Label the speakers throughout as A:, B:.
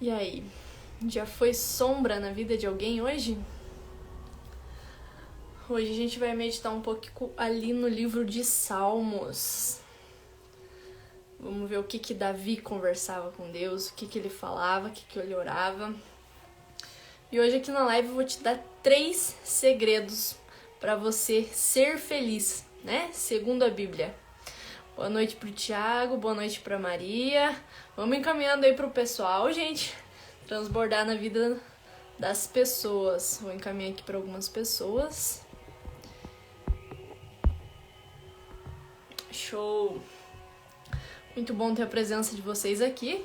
A: E aí, já foi sombra na vida de alguém hoje? Hoje a gente vai meditar um pouco ali no livro de Salmos. Vamos ver o que Davi conversava com Deus, o que ele falava, o que ele orava. E hoje aqui na live eu vou te dar 3 segredos para você ser feliz, né? Segundo a Bíblia. Boa noite pro Thiago, boa noite pra Maria. Vamos encaminhando aí pro pessoal, gente. Transbordar na vida das pessoas. Vou encaminhar aqui para algumas pessoas. Show! Muito bom ter a presença de vocês aqui.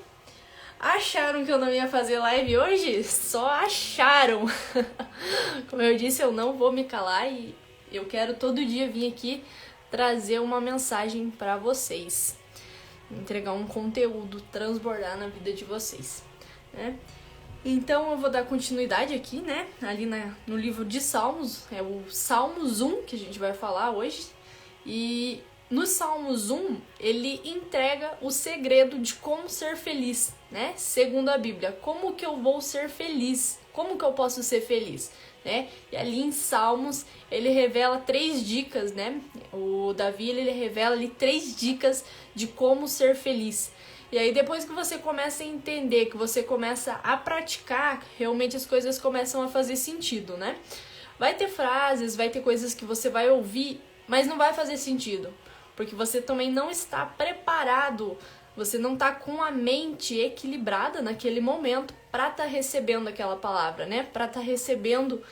A: Acharam que eu não ia fazer live hoje? Só acharam! Como eu disse, eu não vou me calar e eu quero todo dia vir aqui trazer uma mensagem para vocês. Entregar um conteúdo, transbordar na vida de vocês, né? Então eu vou dar continuidade aqui, né? Ali no livro de Salmos, é o Salmos 1 que a gente vai falar hoje. E no Salmos 1, ele entrega o segredo de como ser feliz, né? Segundo a Bíblia, como que eu vou ser feliz? Como que eu posso ser feliz? Né? E ali em Salmos, ele revela 3 dicas, né? O Davi, ele revela ali 3 dicas de como ser feliz. E aí depois que você começa a entender, que você começa a praticar, realmente as coisas começam a fazer sentido, né? Vai ter frases, vai ter coisas que você vai ouvir, mas não vai fazer sentido. Porque você também não está preparado, você não está com a mente equilibrada naquele momento para estar recebendo aquela palavra, né? Para estar recebendo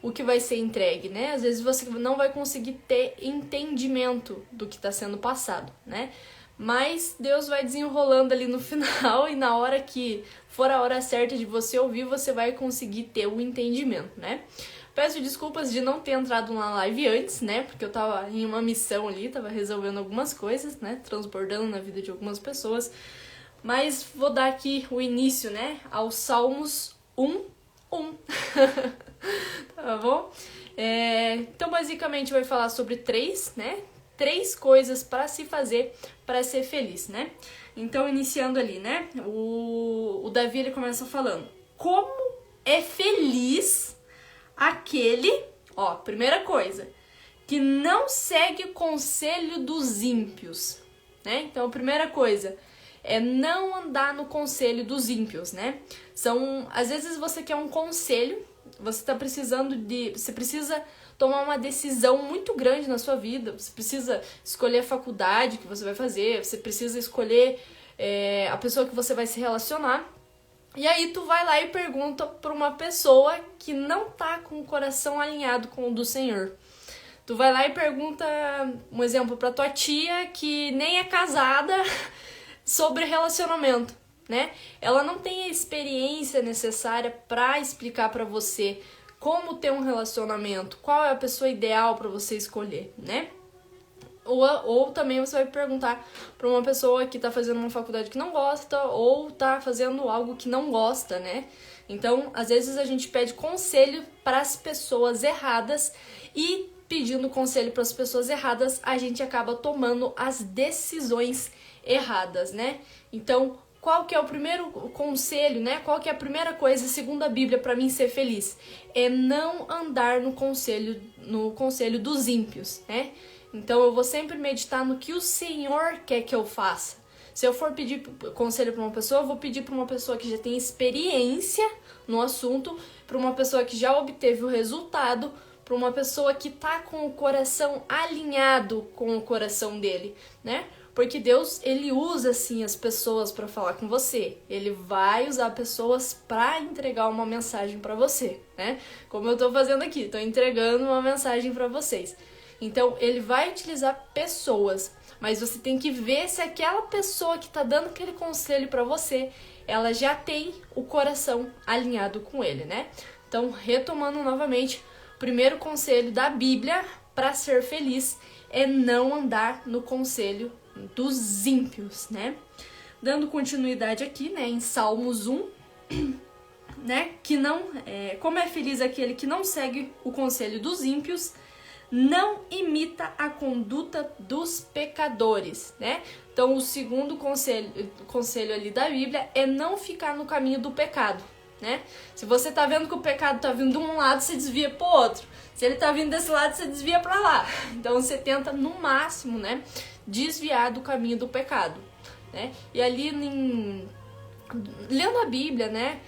A: o que vai ser entregue, né? Às vezes você não vai conseguir ter entendimento do que está sendo passado, né? Mas Deus vai desenrolando ali no final e na hora que for a hora certa de você ouvir, você vai conseguir ter o entendimento, né? Peço desculpas de não ter entrado na live antes, né? Porque eu tava em uma missão ali, tava resolvendo algumas coisas, né? Transbordando na vida de algumas pessoas. Mas vou dar aqui o início, né? Aos Salmos 1. Tá bom? Então, basicamente, vai falar sobre 3, né? 3 coisas para se fazer para ser feliz, né? Então, iniciando ali, né? O Davi, ele começa falando: como é feliz aquele, primeira coisa, que não segue o conselho dos ímpios, né? Então, a primeira coisa é não andar no conselho dos ímpios, né? Às vezes você quer um conselho, você precisa tomar uma decisão muito grande na sua vida, você precisa escolher a faculdade que você vai fazer, você precisa escolher a pessoa que você vai se relacionar. E aí tu vai lá e pergunta para uma pessoa que não tá com o coração alinhado com o do Senhor. Tu vai lá e pergunta, um exemplo, pra tua tia que nem é casada sobre relacionamento, né? Ela não tem a experiência necessária para explicar para você como ter um relacionamento, qual é a pessoa ideal para você escolher, né? Ou também você vai perguntar para uma pessoa que tá fazendo uma faculdade que não gosta ou tá fazendo algo que não gosta, né? Então, às vezes a gente pede conselho para as pessoas erradas e pedindo conselho para as pessoas erradas, a gente acaba tomando as decisões erradas, né? Então, qual que é o primeiro conselho, né? Qual que é a primeira coisa, segundo a Bíblia, para mim ser feliz? É não andar no conselho dos ímpios, né? Então, eu vou sempre meditar no que o Senhor quer que eu faça. Se eu for pedir conselho para uma pessoa, eu vou pedir para uma pessoa que já tem experiência no assunto, para uma pessoa que já obteve o resultado, para uma pessoa que tá com o coração alinhado com o coração dele, né? Porque Deus, ele usa, sim, as pessoas para falar com você. Ele vai usar pessoas para entregar uma mensagem para você, né? Como eu tô fazendo aqui, tô entregando uma mensagem para vocês. Então, ele vai utilizar pessoas, mas você tem que ver se aquela pessoa que tá dando aquele conselho para você, ela já tem o coração alinhado com ele, né? Então, retomando novamente, o primeiro conselho da Bíblia para ser feliz é não andar no conselho dos ímpios, né? Dando continuidade aqui, né, em Salmos 1, né, como é feliz aquele que não segue o conselho dos ímpios, não imita a conduta dos pecadores, né? Então, o segundo conselho ali da Bíblia é não ficar no caminho do pecado, né? Se você tá vendo que o pecado tá vindo de um lado, você desvia pro outro. Se ele tá vindo desse lado, você desvia pra lá. Então, você tenta, no máximo, né, desviar do caminho do pecado, né? E ali, lendo a Bíblia, né,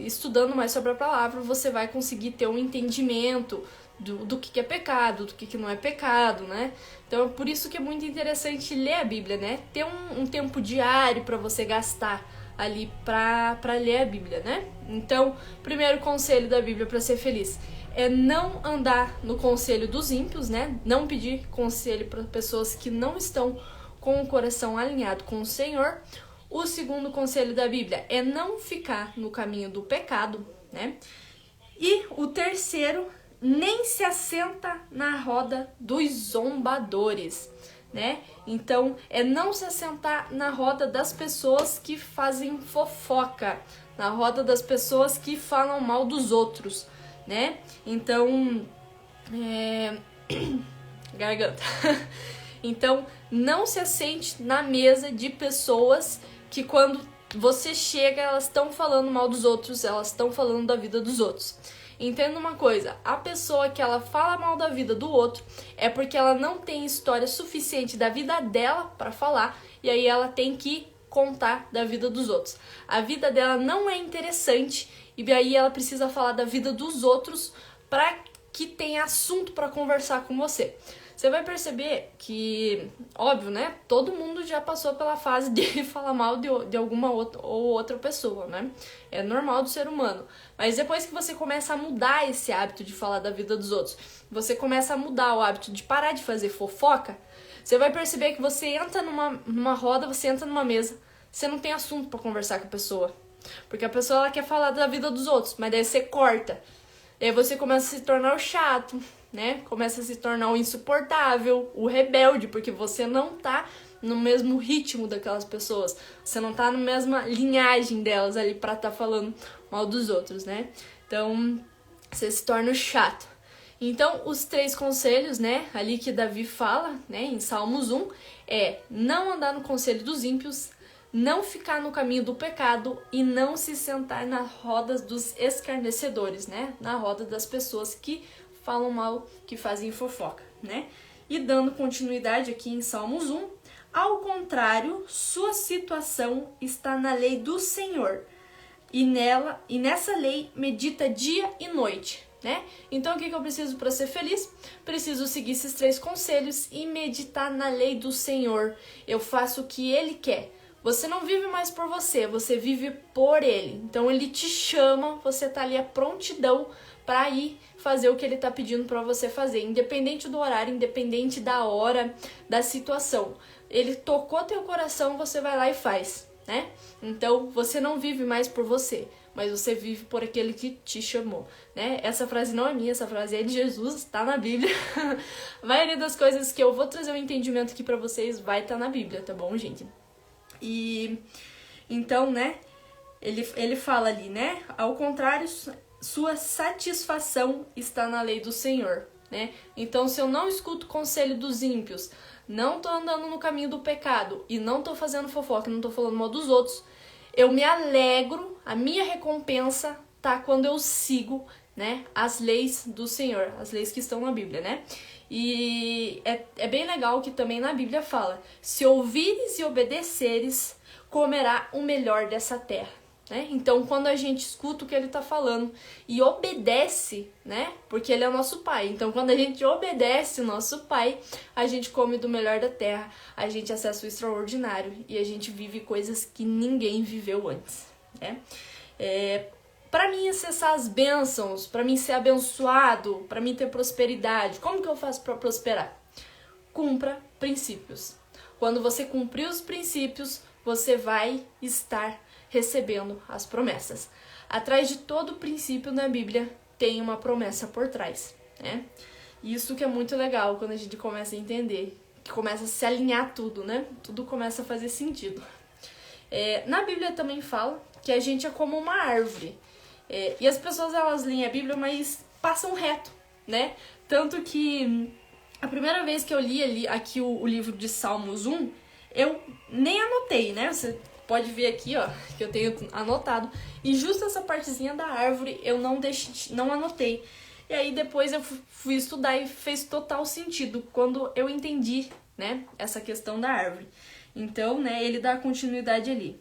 A: estudando mais sobre a palavra, você vai conseguir ter um entendimento do que é pecado, do que não é pecado, né? Então é por isso que é muito interessante ler a Bíblia, né? Ter um tempo diário para você gastar ali para ler a Bíblia, né? Então, primeiro conselho da Bíblia para ser feliz é não andar no conselho dos ímpios, né? Não pedir conselho para pessoas que não estão com o coração alinhado com o Senhor. O segundo conselho da Bíblia é não ficar no caminho do pecado, né? E o terceiro, nem se assenta na roda dos zombadores, né? Então, é não se assentar na roda das pessoas que fazem fofoca, na roda das pessoas que falam mal dos outros, né? Então, garganta. Então, não se assente na mesa de pessoas que quando você chega, elas estão falando mal dos outros, elas estão falando da vida dos outros. Entenda uma coisa, a pessoa que ela fala mal da vida do outro é porque ela não tem história suficiente da vida dela para falar, e aí ela tem que contar da vida dos outros. A vida dela não é interessante, e aí ela precisa falar da vida dos outros para que tenha assunto para conversar com você. Você vai perceber que, óbvio, né? Todo mundo já passou pela fase de falar mal de alguma outra pessoa, né? É normal do ser humano. Mas depois que você começa a mudar esse hábito de falar da vida dos outros, você começa a mudar o hábito de parar de fazer fofoca, você vai perceber que você entra numa roda, você entra numa mesa, você não tem assunto pra conversar com a pessoa. Porque a pessoa ela quer falar da vida dos outros, mas daí você corta. E aí você começa a se tornar o chato, né? Começa a se tornar o insuportável, o rebelde, porque você não tá no mesmo ritmo daquelas pessoas. Você não tá na mesma linhagem delas ali pra tá falando mal dos outros, né? Então, você se torna o chato. Então, os 3 conselhos, né, ali que Davi fala, né, em Salmos 1, é não andar no conselho dos ímpios, não ficar no caminho do pecado e não se sentar na roda dos escarnecedores, né, na roda das pessoas que falam mal, que fazem fofoca, né? E dando continuidade aqui em Salmos 1, ao contrário, sua situação está na lei do Senhor, e nessa lei medita dia e noite, né? Então o que eu preciso para ser feliz? Preciso seguir esses 3 conselhos e meditar na lei do Senhor. Eu faço o que Ele quer. Você não vive mais por você, você vive por Ele. Então Ele te chama, você tá ali à prontidão para ir fazer o que Ele tá pedindo para você fazer, independente do horário, independente da hora, da situação. Ele tocou teu coração, você vai lá e faz, né? Então você não vive mais por você, mas você vive por aquele que te chamou, né? Essa frase não é minha, essa frase é de Jesus, tá na Bíblia. A maioria das coisas que eu vou trazer um entendimento aqui pra vocês vai estar na Bíblia, tá bom, gente? E então, né, ele fala ali, né? Ao contrário, sua satisfação está na lei do Senhor, né? Então, se eu não escuto o conselho dos ímpios, não tô andando no caminho do pecado e não tô fazendo fofoca, não tô falando mal dos outros, eu me alegro, a minha recompensa tá quando eu sigo, né, as leis do Senhor, as leis que estão na Bíblia, né? E é bem legal que também na Bíblia fala, se ouvires e obedeceres, comerá o melhor dessa terra, né? Então, quando a gente escuta o que ele tá falando e obedece, né? Porque ele é o nosso pai. Então, quando a gente obedece o nosso pai, a gente come do melhor da terra, a gente acessa o extraordinário e a gente vive coisas que ninguém viveu antes, né? Para mim acessar as bênçãos, para mim ser abençoado, para mim ter prosperidade, como que eu faço para prosperar? Cumpra princípios. Quando você cumprir os princípios, você vai estar recebendo as promessas. Atrás de todo princípio na Bíblia tem uma promessa por trás, né? Isso que é muito legal quando a gente começa a entender, que começa a se alinhar tudo, né? Tudo começa a fazer sentido. Na Bíblia também fala que a gente é como uma árvore. E as pessoas, elas leem a Bíblia, mas passam reto, né? Tanto que a primeira vez que eu li ali, aqui o livro de Salmos 1, eu nem anotei, né? Você pode ver aqui, ó, que eu tenho anotado. E justo essa partezinha da árvore eu não anotei. E aí depois eu fui estudar e fez total sentido quando eu entendi, né, essa questão da árvore. Então, né, ele dá continuidade ali.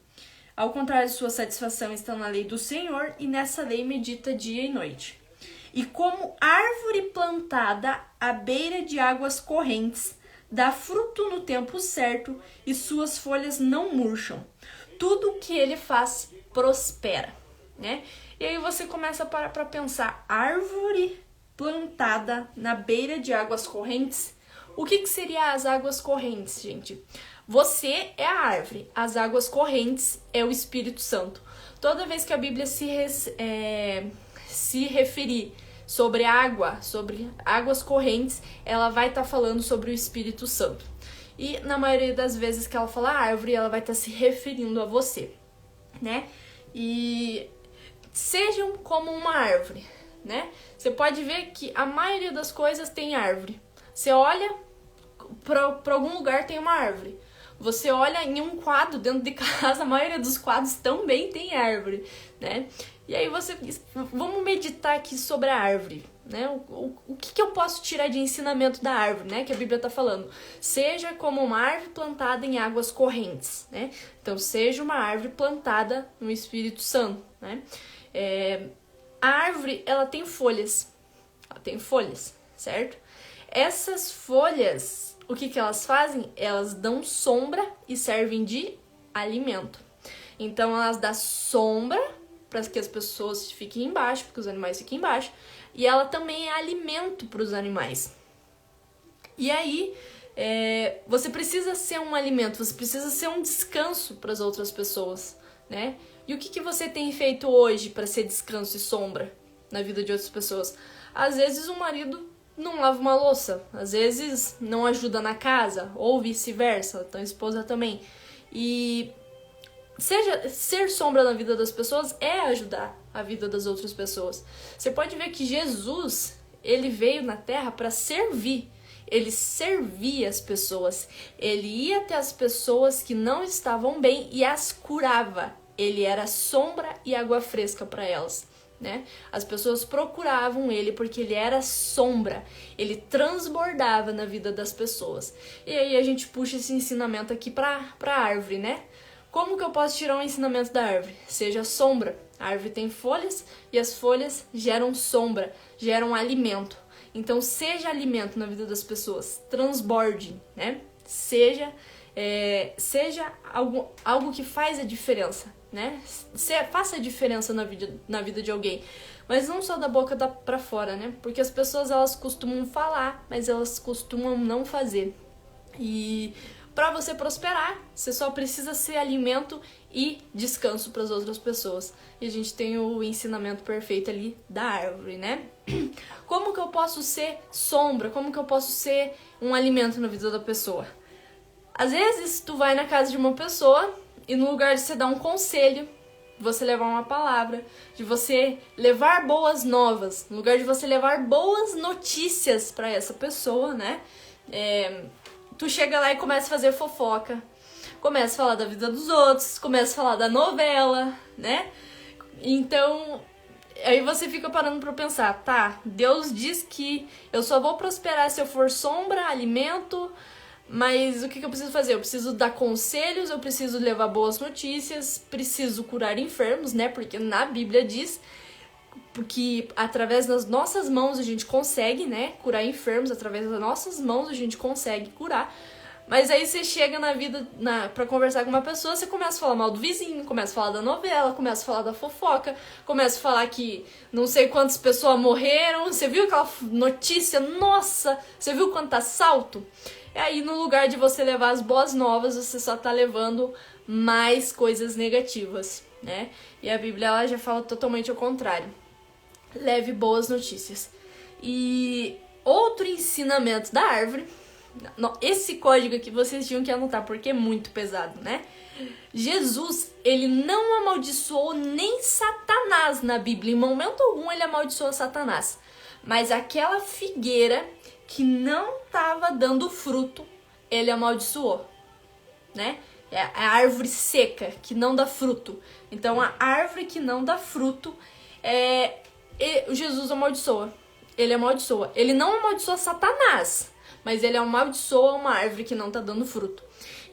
A: Ao contrário, sua satisfação está na lei do Senhor, e nessa lei medita dia e noite. E como árvore plantada à beira de águas correntes, dá fruto no tempo certo, e suas folhas não murcham. Tudo o que ele faz prospera, né? E aí você começa a parar para pensar, árvore plantada na beira de águas correntes. O que seria as águas correntes, gente? Você é a árvore, as águas correntes é o Espírito Santo. Toda vez que a Bíblia se referir sobre água, sobre águas correntes, ela vai estar falando sobre o Espírito Santo. E na maioria das vezes que ela fala árvore, ela vai estar se referindo a você, né? E sejam como uma árvore, né? Você pode ver que a maioria das coisas tem árvore. Você olha para algum lugar, tem uma árvore. Você olha em um quadro dentro de casa, a maioria dos quadros também tem árvore, né? E aí vamos meditar aqui sobre a árvore, né? O que eu posso tirar de ensinamento da árvore, né? Que a Bíblia está falando. Seja como uma árvore plantada em águas correntes, né? Então, seja uma árvore plantada no Espírito Santo, né? A árvore, ela tem folhas. Ela tem folhas, certo? Essas folhas, o que elas fazem? Elas dão sombra e servem de alimento. Então, elas dão sombra para que as pessoas fiquem embaixo, porque os animais fiquem embaixo. E ela também é alimento para os animais. E aí, você precisa ser um alimento, você precisa ser um descanso para as outras pessoas, né? E o que você tem feito hoje para ser descanso e sombra na vida de outras pessoas? Às vezes o marido não lava uma louça, às vezes não ajuda na casa, ou vice-versa, então a esposa também. E ser sombra na vida das pessoas é ajudar a vida das outras pessoas. Você pode ver que Jesus, ele veio na Terra para servir. Ele servia as pessoas. Ele ia até as pessoas que não estavam bem e as curava. Ele era sombra e água fresca para elas, né? As pessoas procuravam ele porque ele era sombra. Ele transbordava na vida das pessoas. E aí a gente puxa esse ensinamento aqui para a árvore, né? Como que eu posso tirar um ensinamento da árvore? Seja sombra. A árvore tem folhas e as folhas geram sombra, geram alimento. Então, seja alimento na vida das pessoas. Transborde, né? Seja algo que faz a diferença, né? Faça a diferença na vida de alguém. Mas não só da boca pra fora, né? Porque as pessoas, elas costumam falar, mas elas costumam não fazer. E para você prosperar, você só precisa ser alimento e descanso para as outras pessoas. E a gente tem o ensinamento perfeito ali da árvore, né? Como que eu posso ser sombra? Como que eu posso ser um alimento na vida da pessoa? Às vezes, tu vai na casa de uma pessoa e no lugar de você dar um conselho, você levar uma palavra, de você levar boas novas, no lugar de você levar boas notícias para essa pessoa, né? Tu chega lá e começa a fazer fofoca, começa a falar da vida dos outros, começa a falar da novela, né? Então, aí você fica parando pra pensar, tá, Deus diz que eu só vou prosperar se eu for sombra, alimento, mas o que eu preciso fazer? Eu preciso dar conselhos, eu preciso levar boas notícias, preciso curar enfermos, né? Porque na Bíblia diz que através das nossas mãos a gente consegue, né, curar enfermos, através das nossas mãos a gente consegue curar. Mas aí você chega na vida, pra conversar com uma pessoa, você começa a falar mal do vizinho, começa a falar da novela, começa a falar da fofoca, começa a falar que não sei quantas pessoas morreram, você viu aquela notícia, nossa, você viu quanto assalto? E aí no lugar de você levar as boas novas, você só tá levando mais coisas negativas, né? E a Bíblia, ela já fala totalmente ao contrário. Leve boas notícias. E outro ensinamento da árvore, esse código aqui vocês tinham que anotar porque é muito pesado, né? Jesus, ele não amaldiçoou nem Satanás na Bíblia. Em momento algum ele amaldiçoou Satanás. Mas aquela figueira que não estava dando fruto, ele amaldiçoou, né? É a árvore seca, que não dá fruto. Então, a árvore que não dá fruto, Jesus amaldiçoa. Ele amaldiçoa. Ele não amaldiçoa Satanás, mas ele amaldiçoa uma árvore que não tá dando fruto.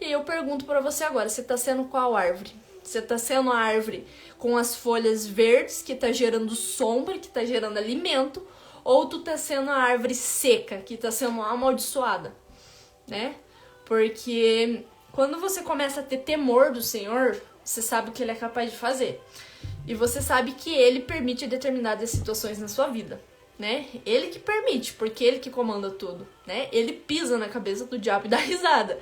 A: E eu pergunto pra você agora, você tá sendo qual árvore? Você tá sendo a árvore com as folhas verdes, que tá gerando sombra, que tá gerando alimento, ou tu tá sendo a árvore seca, que tá sendo amaldiçoada, né? Porque quando você começa a ter temor do Senhor, você sabe o que ele é capaz de fazer. E você sabe que ele permite determinadas situações na sua vida, né? Ele que permite, porque ele que comanda tudo, né? Ele pisa na cabeça do diabo e dá risada.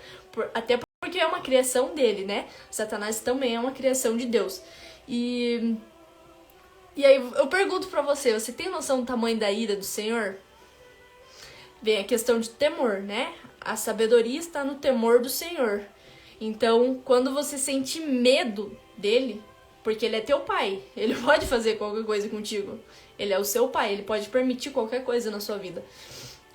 A: Até porque é uma criação dele, né? Satanás também é uma criação de Deus. E aí eu pergunto pra você, você tem noção do tamanho da ira do Senhor? Vem a questão de temor, né? A sabedoria está no temor do Senhor. Então, quando você sente medo dele, porque ele é teu pai, ele pode fazer qualquer coisa contigo. Ele é o seu pai, ele pode permitir qualquer coisa na sua vida.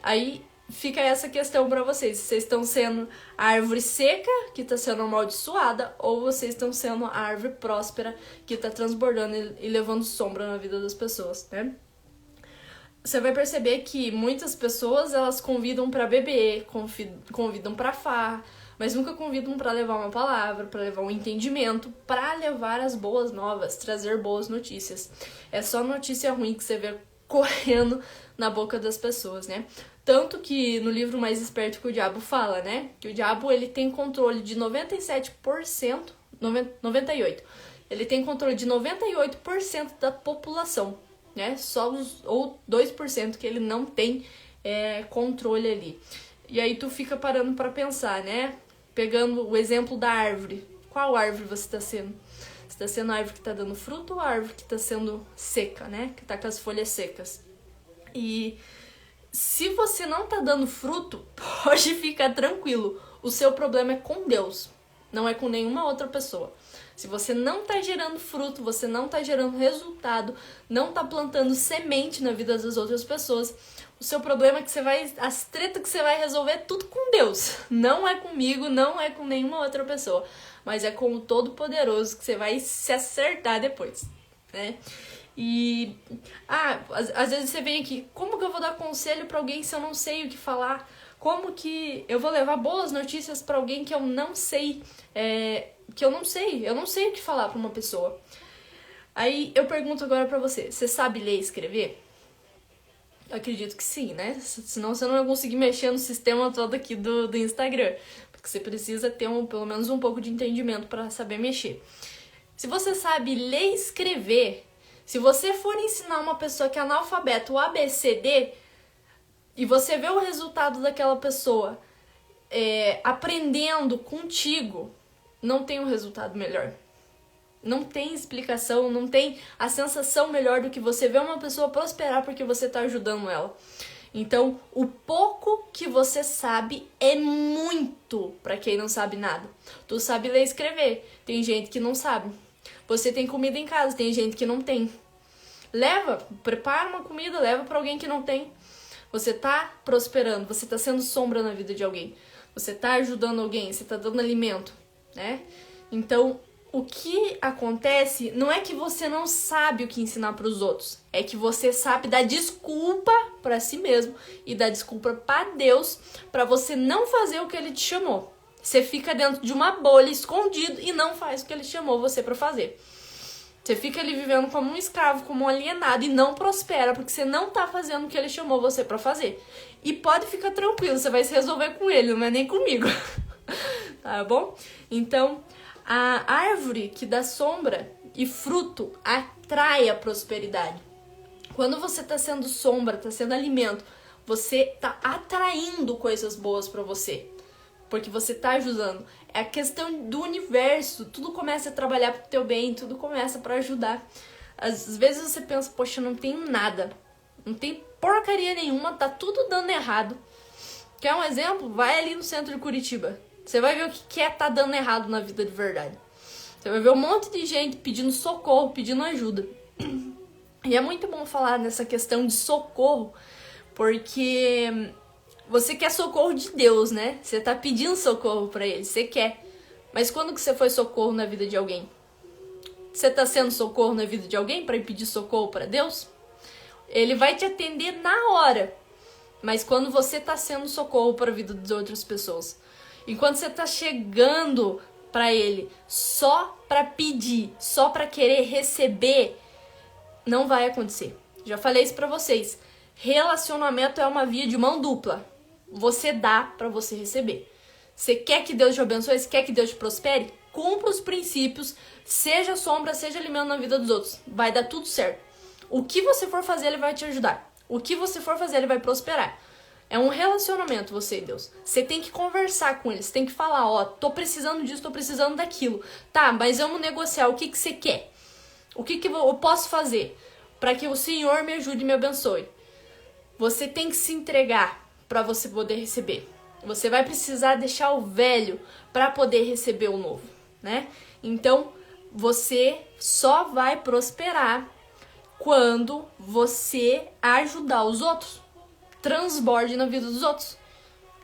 A: Aí fica essa questão pra vocês. Vocês estão sendo a árvore seca, que está sendo amaldiçoada, ou vocês estão sendo a árvore próspera, que está transbordando e levando sombra na vida das pessoas, né? Você vai perceber que muitas pessoas, elas convidam pra beber, convidam pra farra, mas nunca convidam pra levar uma palavra, pra levar um entendimento, pra levar as boas novas, trazer boas notícias. É só notícia ruim que você vê correndo na boca das pessoas, né? Tanto que no livro Mais Esperto que o Diabo fala, né? Que o diabo, ele tem controle de 97%, 98%. Ele tem controle de 98% da população, né? Só ou 2% que ele não tem controle ali. E aí tu fica parando pra pensar, né? Pegando o exemplo da árvore. Qual árvore você tá sendo? Você tá sendo a árvore que tá dando fruto ou a árvore que tá sendo seca, né? Que tá com as folhas secas. E se você não tá dando fruto, pode ficar tranquilo. O seu problema é com Deus, não é com nenhuma outra pessoa. Se você não tá gerando fruto, você não tá gerando resultado, não tá plantando semente na vida das outras pessoas, o seu problema é que as tretas que você vai resolver é tudo com Deus. Não é comigo, não é com nenhuma outra pessoa, mas é com o Todo-Poderoso que você vai se acertar depois, né? E às vezes você vem aqui, como que eu vou dar conselho pra alguém se eu não sei o que falar? Como que eu vou levar boas notícias pra alguém que eu não sei, eu não sei o que falar pra uma pessoa? Aí eu pergunto agora pra você, você sabe ler e escrever? Eu acredito que sim, né? Senão você não vai conseguir mexer no sistema todo aqui do Instagram, porque você precisa ter pelo menos um pouco de entendimento pra saber mexer. Se você sabe ler e escrever, se você for ensinar uma pessoa que é analfabeta o ABCD e você vê o resultado daquela pessoa aprendendo contigo, não tem um resultado melhor. Não tem explicação, não tem a sensação melhor do que você ver uma pessoa prosperar porque você está ajudando ela. Então, o pouco que você sabe é muito para quem não sabe nada. Tu sabe ler e escrever, tem gente que não sabe. Você tem comida em casa, tem gente que não tem. Prepara uma comida, leva para alguém que não tem. Você tá prosperando, você tá sendo sombra na vida de alguém. Você tá ajudando alguém, você tá dando alimento, né? Então, o que acontece não é que você não sabe o que ensinar para os outros, é que você sabe dar desculpa para si mesmo e dar desculpa para Deus para você não fazer o que ele te chamou. Você fica dentro de uma bolha escondido e não faz o que ele chamou você para fazer. Você fica ali vivendo como um escravo, como um alienado e não prospera porque você não tá fazendo o que ele chamou você para fazer. E pode ficar tranquilo, você vai se resolver com ele, não é nem comigo. Tá bom? Então, a árvore que dá sombra e fruto atrai a prosperidade. Quando você tá sendo sombra, tá sendo alimento, você tá atraindo coisas boas para você. Porque você tá ajudando. É a questão do universo. Tudo começa a trabalhar pro teu bem, tudo começa para ajudar. Às vezes você pensa, poxa, não tenho nada. Não tem porcaria nenhuma, tá tudo dando errado. Quer um exemplo? Vai ali no centro de Curitiba. Você vai ver o que tá dando errado na vida de verdade. Você vai ver um monte de gente pedindo socorro, pedindo ajuda. E é muito bom falar nessa questão de socorro, porque você quer socorro de Deus, né? Você tá pedindo socorro pra Ele, você quer. Mas quando que você foi socorro na vida de alguém? Você tá sendo socorro na vida de alguém para pedir socorro pra Deus? Ele vai te atender na hora. Mas quando você tá sendo socorro para a vida das outras pessoas, enquanto você tá chegando para Ele só para pedir, só para querer receber, não vai acontecer. Já falei isso pra vocês. Relacionamento é uma via de mão dupla. Você dá pra você receber. Você quer que Deus te abençoe? Você quer que Deus te prospere? Cumpra os princípios, seja sombra, seja alimento na vida dos outros. Vai dar tudo certo. O que você for fazer, Ele vai te ajudar. O que você for fazer, Ele vai prosperar. É um relacionamento, você e Deus. Você tem que conversar com Ele. Você tem que falar, ó, tô precisando disso, tô precisando daquilo. Tá, mas vamos negociar. O que você quer? O que eu posso fazer para que o Senhor me ajude e me abençoe? Você tem que se entregar para você poder receber. Você vai precisar deixar o velho para poder receber o novo, né? Então, você só vai prosperar quando você ajudar os outros. Transborde na vida dos outros.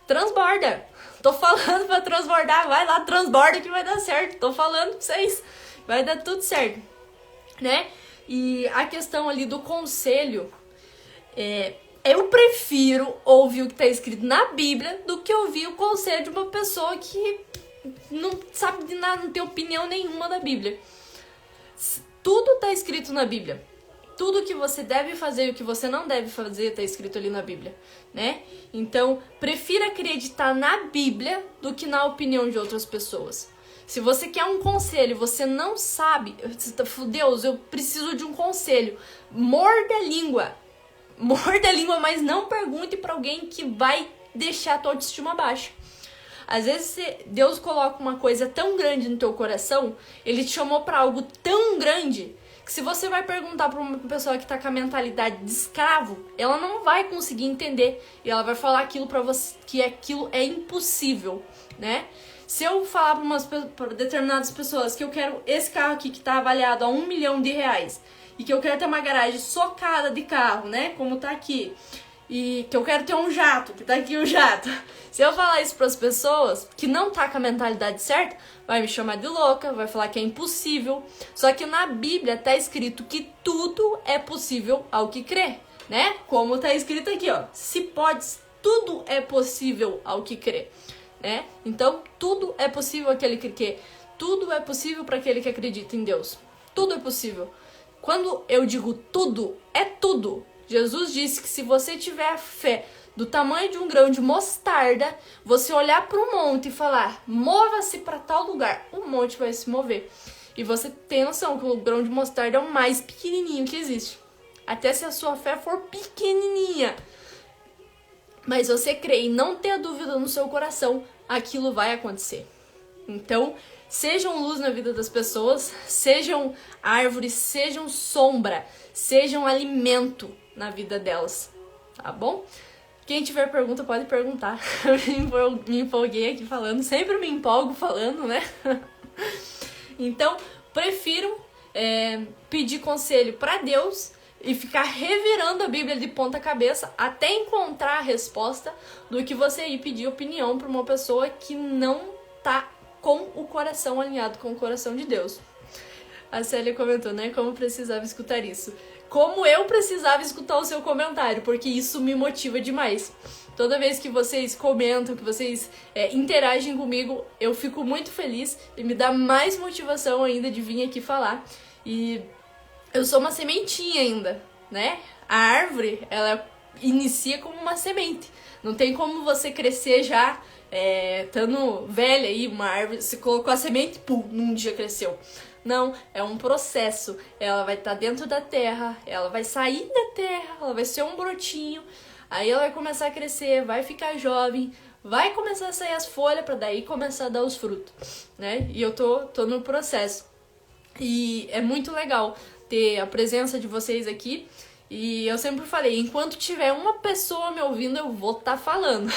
A: Transborda. Tô falando pra transbordar. Vai lá, transborda que vai dar certo. Tô falando pra vocês. Vai dar tudo certo, né? E a questão ali do conselho, eu prefiro ouvir o que tá escrito na Bíblia do que ouvir o conselho de uma pessoa que não sabe de nada, não tem opinião nenhuma da Bíblia. Tudo tá escrito na Bíblia. Tudo que você deve fazer e o que você não deve fazer tá escrito ali na Bíblia, né? Então, prefira acreditar na Bíblia do que na opinião de outras pessoas. Se você quer um conselho, você não sabe, Deus, eu preciso de um conselho. Morda a língua, mas não pergunte pra alguém que vai deixar a tua autoestima baixa. Às vezes Deus coloca uma coisa tão grande no teu coração, Ele te chamou pra algo tão grande, que se você vai perguntar pra uma pessoa que tá com a mentalidade de escravo, ela não vai conseguir entender. E ela vai falar aquilo pra você, que aquilo é impossível, né? Se eu falar pra determinadas pessoas que eu quero esse carro aqui que tá avaliado a R$1 milhão e que eu quero ter uma garagem socada de carro, né, como tá aqui, e que eu quero ter um jato, que tá aqui o jato. Se eu falar isso pras pessoas que não tá com a mentalidade certa, vai me chamar de louca, vai falar que é impossível. Só que na Bíblia tá escrito que tudo é possível ao que crê, né? Como tá escrito aqui, ó. Se pode, tudo é possível ao que crê, né? Então, tudo é possível àquele que crê. Tudo é possível para aquele que acredita em Deus. Tudo é possível. Quando eu digo tudo, é tudo. Jesus disse que se você tiver fé do tamanho de um grão de mostarda, você olhar para um monte e falar, mova-se para tal lugar, o monte vai se mover. E você tem noção que o grão de mostarda é o mais pequenininho que existe. Até se a sua fé for pequenininha, mas você crê e não ter dúvida no seu coração, aquilo vai acontecer. Então, sejam luz na vida das pessoas, sejam árvores, sejam sombra, sejam alimento na vida delas, tá bom? Quem tiver pergunta pode perguntar. Eu me empolguei aqui falando, sempre me empolgo falando, né? Então, prefiro pedir conselho para Deus e ficar revirando a Bíblia de ponta cabeça até encontrar a resposta do que você ir pedir opinião para uma pessoa que não tá com o coração alinhado com o coração de Deus. A Célia comentou, né? Como precisava escutar isso. Como eu precisava escutar o seu comentário, porque isso me motiva demais. Toda vez que vocês comentam, que vocês interagem comigo, eu fico muito feliz e me dá mais motivação ainda de vir aqui falar. E eu sou uma sementinha ainda, né? A árvore, ela inicia como uma semente. Não tem como você crescer já, estando velha aí, uma árvore, você colocou a semente, pum, num dia cresceu. Não, é um processo. Ela vai estar dentro da terra, ela vai sair da terra, ela vai ser um brotinho, aí ela vai começar a crescer, vai ficar jovem, vai começar a sair as folhas para daí começar a dar os frutos, né? E eu tô no processo. E é muito legal ter a presença de vocês aqui. E eu sempre falei, enquanto tiver uma pessoa me ouvindo, eu vou estar falando.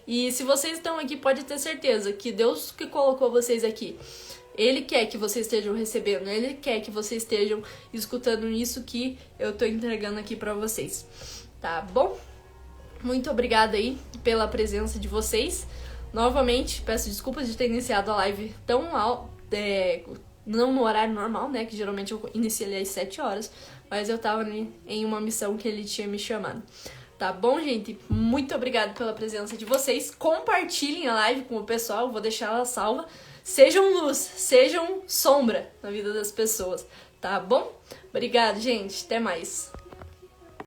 A: E se vocês estão aqui, pode ter certeza que Deus que colocou vocês aqui Ele quer que vocês estejam recebendo, ele quer que vocês estejam escutando isso que eu tô entregando aqui pra vocês, tá bom? Muito obrigada aí pela presença de vocês. Novamente, peço desculpas de ter iniciado a live tão não no horário normal, né? Que geralmente eu inicio ali às 7 horas, mas eu tava ali em uma missão que ele tinha me chamado. Tá bom, gente? Muito obrigada pela presença de vocês. Compartilhem a live com o pessoal, eu vou deixar ela salva. Sejam luz, sejam sombra na vida das pessoas, tá bom? Obrigada, gente. Até mais.